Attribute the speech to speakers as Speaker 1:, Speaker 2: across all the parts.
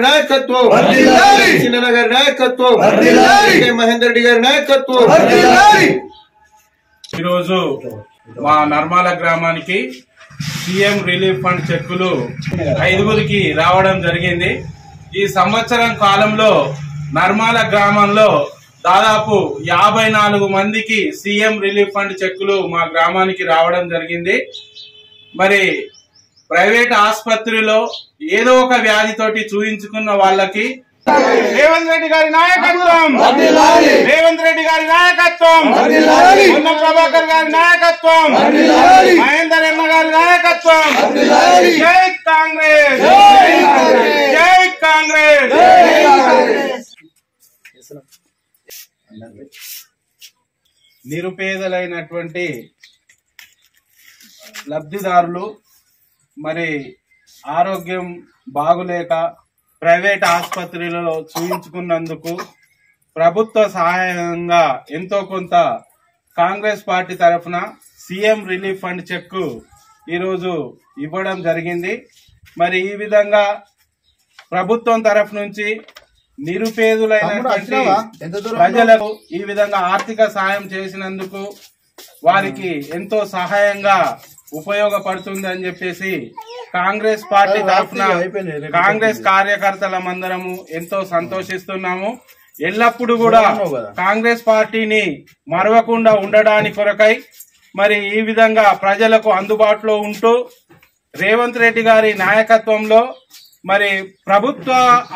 Speaker 1: నాయకత్వం, చిన్న గారి నాయకత్వం, మహేందర్ రెడ్డి గారి నాయకత్వం.
Speaker 2: ఈరోజు మా నర్మాల గ్రామానికి సీఎం రిలీఫ్ ఫండ్ చెక్కులు 5గురికి రావడం జరిగింది. ఈ సంవత్సరం కాలంలో నర్మాల గ్రామంలో దాదాపు 54 మందికి సీఎం రిలీఫ్ ఫండ్ చెక్కులు మా గ్రామానికి రావడం జరిగింది. మరి ప్రైవేట్ ఆసుపత్రిలో ఏదో ఒక వ్యాధితోటి చూయించుకున్న వాళ్ళకి రేవంత్ రెడ్డి గారి నాయకత్వం, రేవంత్ రెడ్డి గారి నాయకత్వం, ఉన్న ప్రభాకర్ గారి నాయకత్వం, మహేందర్ అన్న గారి నాయకత్వం. జై కాంగ్రెస్, జై కాంగ్రెస్. నిరుపేదలైనటువంటి లబ్ధిదారులు మరి ఆరోగ్యం బాగులేక ప్రైవేట్ ఆసుపత్రులలో చూయించుకున్నందుకు ప్రభుత్వ సహాయంగా ఎంతో కొంత కాంగ్రెస్ పార్టీ తరఫున సీఎం రిలీఫ్ ఫండ్ చెక్కు ఈరోజు ఇవ్వడం జరిగింది. మరి ఈ విధంగా ప్రభుత్వం తరఫు నుంచి నిరుపేదలైనటువంటి ప్రజలకు ఈ విధంగా ఆర్థిక సాయం చేసినందుకు వారికి ఎంతో సహాయంగా ఉపయోగపడుతుంది అని చెప్పేసి కాంగ్రెస్ పార్టీ తరఫున కాంగ్రెస్ కార్యకర్తలమందరము ఎంతో సంతోషిస్తున్నాము. ఎల్లప్పుడూ కూడా కాంగ్రెస్ పార్టీని మరవకుండా ఉండడానికి కొరకై మరి ఈ విధంగా ప్రజలకు అందుబాటులో ఉంటూ రేవంత్ రెడ్డి గారి నాయకత్వంలో మరి ప్రభుత్వ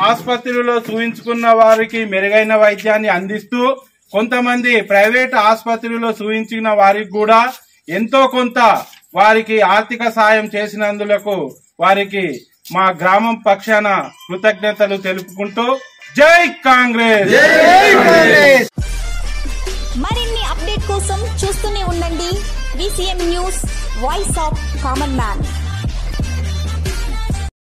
Speaker 2: ఆసుపత్రులలో చూయించుకున్న వారికి మెరుగైన వైద్యాన్ని అందిస్తూ కొంతమంది ప్రైవేట్ ఆసుపత్రులలో చూయించిన వారికి కూడా ఎంతో కొంత వారికి ఆర్థిక సాయం చేసినందులకు వారికి మా గ్రామం పక్షాన కృతజ్ఞతలు తెలుపుకుంటూ జై కాంగ్రెస్.
Speaker 3: మరిన్ని అప్డేట్ కోసం చూస్తూనే ఉండండి VCM news, voice of common man.